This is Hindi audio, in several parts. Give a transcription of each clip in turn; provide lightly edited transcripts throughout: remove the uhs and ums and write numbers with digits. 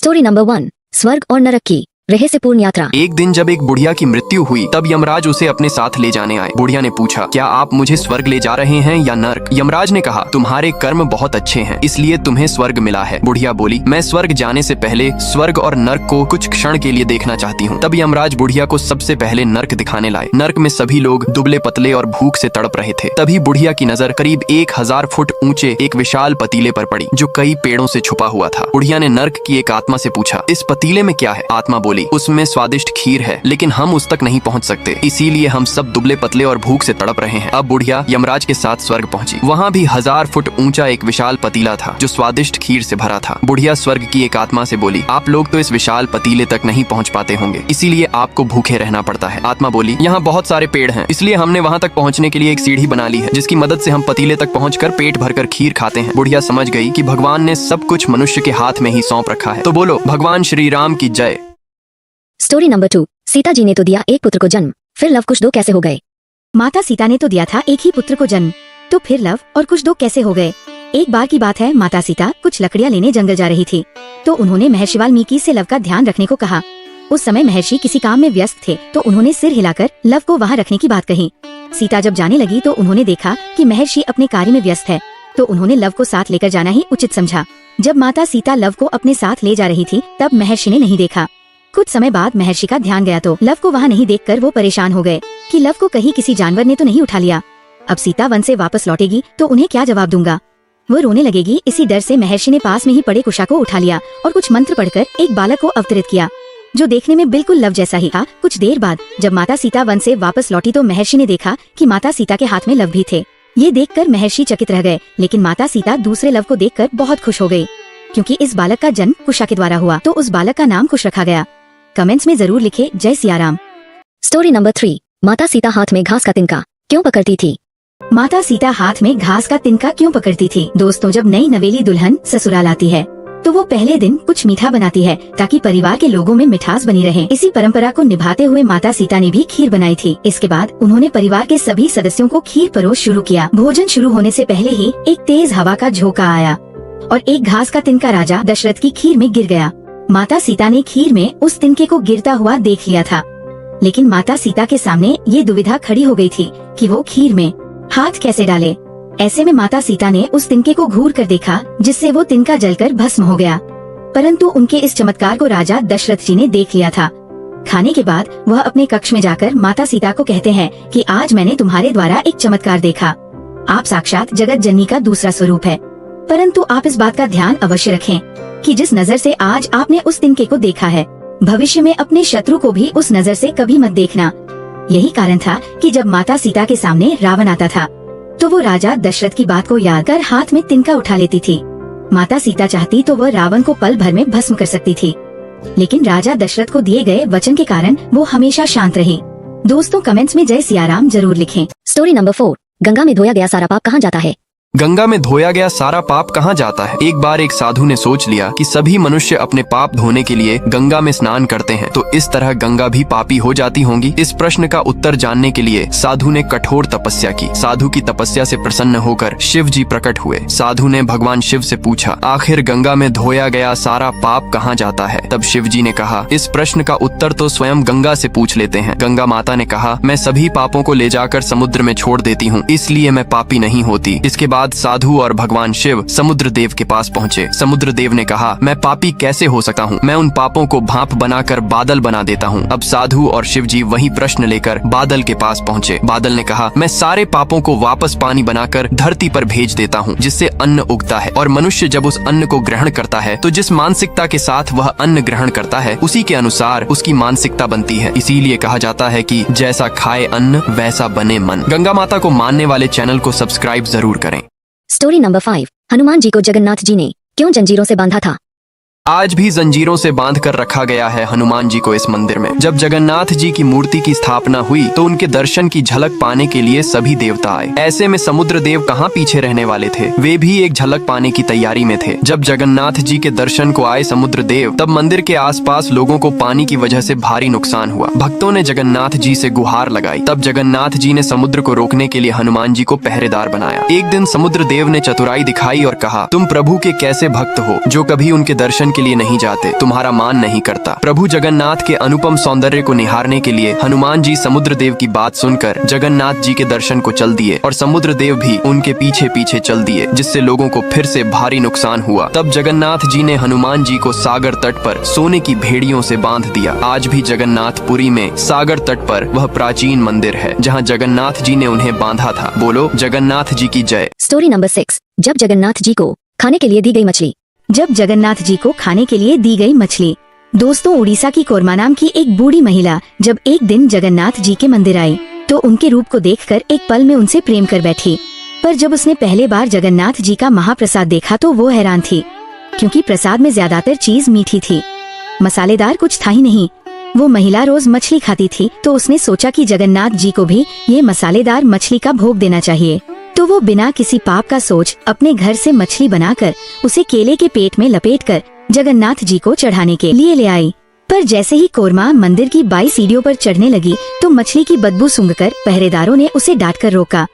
स्टोरी नंबर 1, स्वर्ग और नरक की रहस्यपूर्ण यात्रा। एक दिन जब एक बुढ़िया की मृत्यु हुई तब यमराज उसे अपने साथ ले जाने आए। बुढ़िया ने पूछा, क्या आप मुझे स्वर्ग ले जा रहे हैं या नर्क? यमराज ने कहा, तुम्हारे कर्म बहुत अच्छे हैं इसलिए तुम्हें स्वर्ग मिला है। बुढ़िया बोली, मैं स्वर्ग जाने से पहले स्वर्ग और नर्क को कुछ क्षण के लिए देखना चाहती हूँ। तब यमराज बुढ़िया को सबसे पहले नर्क दिखाने लाए। नर्क में सभी लोग दुबले पतले और भूख से तड़प रहे थे। तभी बुढ़िया की नजर करीब 1000 फुट ऊंचे एक विशाल पतीले पर पड़ी जो कई पेड़ों से छुपा हुआ था। बुढ़िया ने नर्क की एक आत्मा से पूछा, इस पतीले में क्या है? आत्मा बोली, उसमें स्वादिष्ट खीर है लेकिन हम उस तक नहीं पहुंच सकते, इसीलिए हम सब दुबले पतले और भूख से तड़प रहे हैं। अब बुढ़िया यमराज के साथ स्वर्ग पहुंची। वहाँ भी 1000 फुट ऊंचा एक विशाल पतीला था जो स्वादिष्ट खीर से भरा था। बुढ़िया स्वर्ग की एक आत्मा से बोली, आप लोग तो इस विशाल पतीले तक नहीं पहुंच पाते होंगे, इसीलिए आपको भूखे रहना पड़ता है। आत्मा बोली, यहाँ बहुत सारे पेड़ हैं इसलिए हमने वहाँ तक पहुँचने के लिए एक सीढ़ी बना ली है जिसकी मदद से हम पतीले तक पहुँच पेट भरकर खीर खाते हैं। बुढ़िया समझ गई कि भगवान ने सब कुछ मनुष्य के हाथ में ही सौंप रखा है। तो बोलो, भगवान श्री राम की जय। स्टोरी नंबर 2, सीता जी ने तो दिया एक पुत्र को जन्म, फिर लव कुश दो कैसे हो गए? माता सीता ने तो दिया था एक ही पुत्र को जन्म, तो फिर लव और कुश दो कैसे हो गए? एक बार की बात है, माता सीता कुछ लकड़ियां लेने जंगल जा रही थी तो उन्होंने महर्षि वाल्मीकि से लव का ध्यान रखने को कहा। उस समय महर्षि किसी काम में व्यस्त थे तो उन्होंने सिर हिलाकर लव को वहाँ रखने की बात कही। सीता जब जाने लगी तो उन्होंने देखा कि महर्षि अपने कार्य में व्यस्त है तो उन्होंने लव को साथ लेकर जाना ही उचित समझा। जब माता सीता लव को अपने साथ ले जा रही थी तब महर्षि ने नहीं देखा। कुछ समय बाद महर्षि का ध्यान गया तो लव को वहाँ नहीं देखकर वो परेशान हो गए कि लव को कहीं किसी जानवर ने तो नहीं उठा लिया। अब सीता वन से वापस लौटेगी तो उन्हें क्या जवाब दूंगा? वो रोने लगेगी। इसी डर से महर्षि ने पास में ही पड़े कुशा को उठा लिया और कुछ मंत्र पढ़कर एक बालक को अवतरित किया जो देखने में बिल्कुल लव जैसा ही था। कुछ देर बाद जब माता सीता वन से वापस लौटी तो महर्षि ने देखा कि माता सीता के हाथ में लव भी थे। ये देखकर महर्षि चकित रह गए, लेकिन माता सीता दूसरे लव को देखकर बहुत खुश हो गयी क्योंकि इस बालक का जन्म कुशा के द्वारा हुआ तो उस बालक का नाम कुश रखा गया। कमेंट्स में जरूर लिखे जय सिया राम। स्टोरी नंबर 3, माता सीता हाथ में घास का तिनका क्यों पकड़ती थी? माता सीता हाथ में घास का तिनका क्यों पकड़ती थी? दोस्तों, जब नई नवेली दुल्हन ससुराल आती है तो वो पहले दिन कुछ मीठा बनाती है ताकि परिवार के लोगों में मिठास बनी रहे। इसी परंपरा को निभाते हुए माता सीता ने भी खीर बनाई थी। इसके बाद उन्होंने परिवार के सभी सदस्यों को खीर परोस शुरू किया। भोजन शुरू होने से पहले ही एक तेज हवा का झोंका आया और एक घास का तिनका राजा दशरथ की खीर में गिर गया। माता सीता ने खीर में उस तिनके को गिरता हुआ देख लिया था, लेकिन माता सीता के सामने ये दुविधा खड़ी हो गई थी कि वो खीर में हाथ कैसे डाले। ऐसे में माता सीता ने उस तिनके को घूर कर देखा जिससे वो तिनका जलकर भस्म हो गया, परंतु उनके इस चमत्कार को राजा दशरथ जी ने देख लिया था। खाने के बाद वह अपने कक्ष में जाकर माता सीता को कहते हैं कि आज मैंने तुम्हारे द्वारा एक चमत्कार देखा। आप साक्षात जगत जननी का दूसरा स्वरूप है, परंतु आप इस बात का ध्यान अवश्य रखें कि जिस नजर से आज आपने उस तिनके को देखा है, भविष्य में अपने शत्रु को भी उस नजर से कभी मत देखना। यही कारण था कि जब माता सीता के सामने रावण आता था तो वो राजा दशरथ की बात को याद कर हाथ में तिनका उठा लेती थी। माता सीता चाहती तो वह रावण को पल भर में भस्म कर सकती थी, लेकिन राजा दशरथ को दिए गए वचन के कारण वो हमेशा शांत रही। दोस्तों, कमेंट्स में जय सिया राम जरूर लिखें। स्टोरी नंबर 4, गंगा में धोया गया सारा पाप कहाँ जाता है? गंगा में धोया गया सारा पाप कहाँ जाता है? एक बार एक साधु ने सोच लिया कि सभी मनुष्य अपने पाप धोने के लिए गंगा में स्नान करते हैं, तो इस तरह गंगा भी पापी हो जाती होंगी। इस प्रश्न का उत्तर जानने के लिए साधु ने कठोर तपस्या की। साधु की तपस्या से प्रसन्न होकर शिव जी प्रकट हुए। साधु ने भगवान शिव से पूछा, आखिर गंगा में धोया गया सारा पाप कहाँ जाता है? तब शिव जी ने कहा, इस प्रश्न का उत्तर तो स्वयं गंगा से पूछ लेते हैं। गंगा माता ने कहा, मैं सभी पापों को ले जाकर समुद्र में छोड़ देती हूँ, इसलिए मैं पापी नहीं होती। इसके बाद साधु और भगवान शिव समुद्र देव के पास पहुँचे। समुद्र देव ने कहा, मैं पापी कैसे हो सकता हूँ? मैं उन पापों को भाप बनाकर बादल बना देता हूँ। अब साधु और शिव जी वही प्रश्न लेकर बादल के पास पहुँचे। बादल ने कहा, मैं सारे पापों को वापस पानी बनाकर धरती पर भेज देता हूँ जिससे अन्न उगता है, और मनुष्य जब उस अन्न को ग्रहण करता है तो जिस मानसिकता के साथ वह अन्न ग्रहण करता है उसी के अनुसार उसकी मानसिकता बनती है। इसीलिए कहा जाता है कि जैसा खाए अन्न वैसा बने मन। गंगा माता को मानने वाले चैनल को सब्सक्राइब जरूर करें। स्टोरी नंबर 5, हनुमान जी को जगन्नाथ जी ने क्यों जंजीरों से बांधा था? आज भी जंजीरों से बांध कर रखा गया है हनुमान जी को इस मंदिर में। जब जगन्नाथ जी की मूर्ति की स्थापना हुई तो उनके दर्शन की झलक पाने के लिए सभी देवता आए। ऐसे में समुद्र देव कहाँ पीछे रहने वाले थे, वे भी एक झलक पाने की तैयारी में थे। जब जगन्नाथ जी के दर्शन को आए समुद्र देव, तब मंदिर के आसपास लोगों को पानी की वजह से भारी नुकसान हुआ। भक्तों ने जगन्नाथ जी से गुहार लगाई। तब जगन्नाथ जी ने समुद्र को रोकने के लिए हनुमान जी को पहरेदार बनाया। एक दिन समुद्र देव ने चतुराई दिखाई और कहा, तुम प्रभु के कैसे भक्त हो जो कभी उनके दर्शन के लिए नहीं जाते, तुम्हारा मान नहीं करता। प्रभु जगन्नाथ के अनुपम सौंदर्य को निहारने के लिए हनुमान जी समुद्र देव की बात सुनकर जगन्नाथ जी के दर्शन को चल दिए और समुद्र देव भी उनके पीछे पीछे चल दिए, जिससे लोगों को फिर से भारी नुकसान हुआ। तब जगन्नाथ जी ने हनुमान जी को सागर तट पर सोने की भेड़ियों से बांध दिया। आज भी जगन्नाथपुरी में सागर तट पर वह प्राचीन मंदिर है जहाँ जगन्नाथ जी ने उन्हें बांधा था। बोलो जगन्नाथ जी की जय। Story number 6। जब जगन्नाथ जी को खाने के लिए दी गई मछली। जब जगन्नाथ जी को खाने के लिए दी गई मछली। दोस्तों, उड़ीसा की कोरमा नाम की एक बूढ़ी महिला जब एक दिन जगन्नाथ जी के मंदिर आई तो उनके रूप को देखकर एक पल में उनसे प्रेम कर बैठी। पर जब उसने पहले बार जगन्नाथ जी का महाप्रसाद देखा तो वो हैरान थी, क्योंकि प्रसाद में ज्यादातर चीज मीठी थी, मसालेदार कुछ था ही नहीं। वो महिला रोज मछली खाती थी तो उसने सोचा कि जगन्नाथ जी को भी ये मसालेदार मछली का भोग देना चाहिए। तो वो बिना किसी पाप का सोच अपने घर से मछली बनाकर उसे केले के पेट में लपेटकर जगन्नाथ जी को चढ़ाने के लिए ले आई। पर जैसे ही कोरमा मंदिर की 22 सीढ़ियों पर चढ़ने लगी तो मछली की बदबू सूंघकर पहरेदारों ने उसे डांटकर रोका।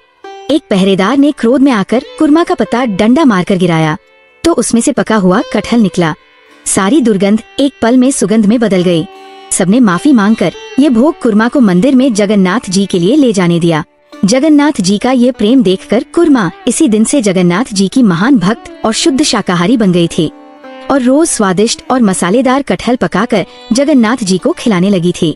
एक पहरेदार ने क्रोध में आकर कुरमा का पत्ता डंडा मारकर गिराया तो उसमें से पका हुआ कटहल निकला। सारी दुर्गंध एक पल में सुगंध में बदल गई। सबने माफी मांगकर ये भोग कुरमा को मंदिर में जगन्नाथ जी के लिए ले जाने दिया। जगन्नाथ जी का ये प्रेम देखकर कुरमा इसी दिन से जगन्नाथ जी की महान भक्त और शुद्ध शाकाहारी बन गई थी और रोज स्वादिष्ट और मसालेदार कटहल पकाकर जगन्नाथ जी को खिलाने लगी थी।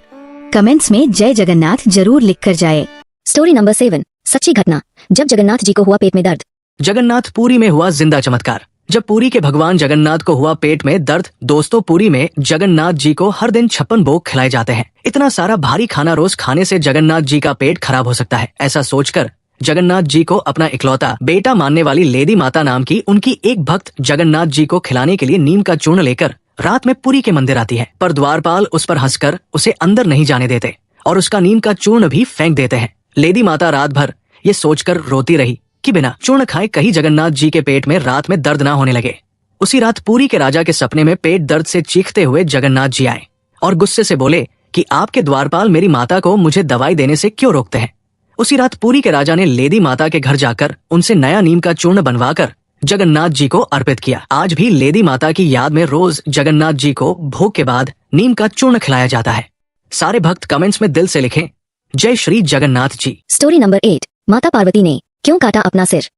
कमेंट्स में जय जगन्नाथ जरूर लिखकर जाए। Story number 7। सच्ची घटना। जब जगन्नाथ जी को हुआ पेट में दर्द। जगन्नाथपुरी में हुआ जिंदा चमत्कार। जब पुरी के भगवान जगन्नाथ को हुआ पेट में दर्द। दोस्तों, पुरी में जगन्नाथ जी को हर दिन 56 भोग खिलाए जाते हैं। इतना सारा भारी खाना रोज खाने से जगन्नाथ जी का पेट खराब हो सकता है। ऐसा सोचकर जगन्नाथ जी को अपना इकलौता बेटा मानने वाली लेडी माता नाम की उनकी एक भक्त जगन्नाथ जी को खिलाने के लिए नीम का चूर्ण लेकर रात में पुरी के मंदिर आती है। पर द्वारपाल उस पर हंसकर उसे अंदर नहीं जाने देते और उसका नीम का चूर्ण भी फेंक देते हैं। लेडी माता रात भर ये सोचकर रोती रही कि बिना चूर्ण खाए कहीं जगन्नाथ जी के पेट में रात में दर्द ना होने लगे। उसी रात पुरी के राजा के सपने में पेट दर्द से चीखते हुए जगन्नाथ जी आए और गुस्से से बोले कि आपके द्वारपाल मेरी माता को मुझे दवाई देने से क्यों रोकते हैं। उसी रात पुरी के राजा ने लेडी माता के घर जाकर उनसे नया नीम का चूर्ण बनवाकर जगन्नाथ जी को अर्पित किया। आज भी लेडी माता की याद में रोज जगन्नाथ जी को भोग के बाद नीम का चूर्ण खिलाया जाता है। सारे भक्त कमेंट्स में दिल से लिखें, जय श्री जगन्नाथ जी। Story number 8। माता पार्वती ने क्यों काटा अपना सिर।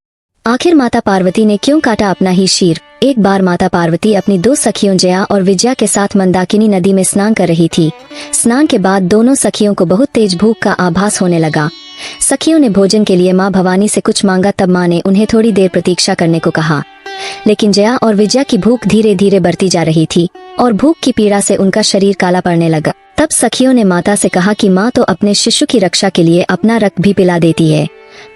आखिर माता पार्वती ने क्यों काटा अपना ही शीर। एक बार माता पार्वती अपनी 2 सखियों जया और विजया के साथ मंदाकिनी नदी में स्नान कर रही थी। स्नान के बाद दोनों सखियों को बहुत तेज भूख का आभास होने लगा। सखियों ने भोजन के लिए माँ भवानी से कुछ मांगा, तब माँ ने उन्हें थोड़ी देर प्रतीक्षा करने को कहा। लेकिन जया और विजया की भूख धीरे धीरे बढ़ती जा रही थी और भूख की पीड़ा से उनका शरीर काला पड़ने लगा। तब सखियों ने माता से कहा कि माँ तो अपने शिशु की रक्षा के लिए अपना रक्त भी पिला देती है,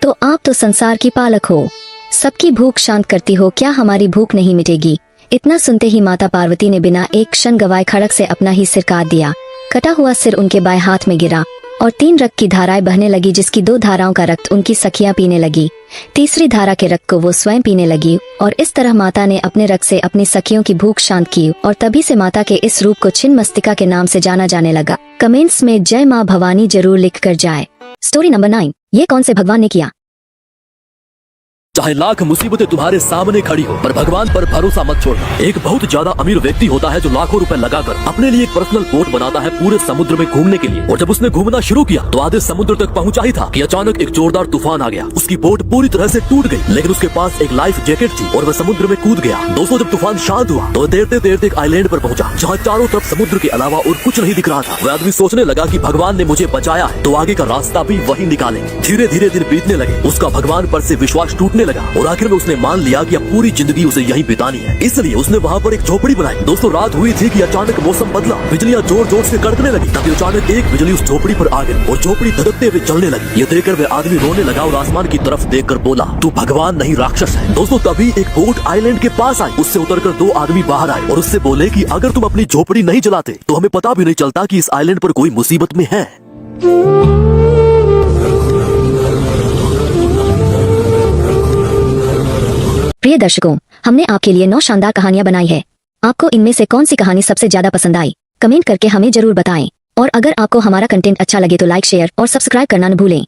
तो आप तो संसार की पालक हो, सबकी भूख शांत करती हो, क्या हमारी भूख नहीं मिटेगी। इतना सुनते ही माता पार्वती ने बिना एक क्षण गवाए खड़क से अपना ही सिर काट दिया। कटा हुआ सिर उनके बाएं हाथ में गिरा और 3 रक्त की धाराएं बहने लगी, जिसकी 2 धाराओं का रक्त उनकी सखियां पीने लगी। तीसरी धारा के रक्त को वो स्वयं पीने लगी और इस तरह माता ने अपने रक्त से अपनी सखियों की भूख शांत की और तभी से माता के इस रूप को छिन्नमस्तिका के नाम से जाना जाने लगा। कमेंट्स में जय माँ भवानी जरूर लिख कर जाए। Story number 9। ये कौन से भगवान ने किया। चाहे लाख मुसीबतें तुम्हारे सामने खड़ी हो, पर भगवान पर भरोसा मत छोड़ना। एक बहुत ज्यादा अमीर व्यक्ति होता है जो लाखों रुपए लगाकर अपने लिए एक पर्सनल बोट बनाता है पूरे समुद्र में घूमने के लिए। और जब उसने घूमना शुरू किया तो आधे समुद्र तक पहुंचा ही था कि अचानक एक जोरदार तूफान आ गया। उसकी बोट पूरी तरह से टूट गई, लेकिन उसके पास एक लाइफ जैकेट थी और वह समुद्र में कूद गया। दोस्तों, जब तूफान शांत हुआ तो तैरते तैरते एक आइलैंड पर पहुंचा जहाँ चारों तरफ समुद्र के अलावा और कुछ नहीं दिख रहा था। वह आदमी सोचने लगा कि भगवान ने मुझे बचाया है तो आगे का रास्ता भी वही निकाले। धीरे धीरे दिन बीतने लगे, उसका भगवान पर से विश्वास टूटने लगा और आखिर में उसने मान लिया कि अब पूरी जिंदगी उसे यहीं बितानी है। इसलिए उसने वहाँ पर एक झोपड़ी बनाई। दोस्तों, रात हुई थी कि अचानक मौसम बदला, बिजलियाँ जोर जोर से कड़कने लगी। तभी अचानक एक बिजली उस झोपड़ी पर आ गई और झोपड़ी धधकते हुए जलने लगी। ये देखकर वह आदमी रोने लगा और आसमान की तरफ देखकर बोला, तू भगवान नहीं राक्षस है। दोस्तों, तभी एक बोट आइलैंड के पास आई। उससे उतरकर 2 आदमी बाहर आए और उससे बोले कि अगर तुम अपनी झोपड़ी नहीं जलाते तो हमें पता भी नहीं चलता कि इस आइलैंड पर कोई मुसीबत में है। प्रिय दर्शकों, हमने आपके लिए 9 शानदार कहानियां बनाई है। आपको इनमें से कौन सी कहानी सबसे ज्यादा पसंद आई, कमेंट करके हमें जरूर बताएं। और अगर आपको हमारा कंटेंट अच्छा लगे तो लाइक, शेयर और सब्सक्राइब करना न भूलें।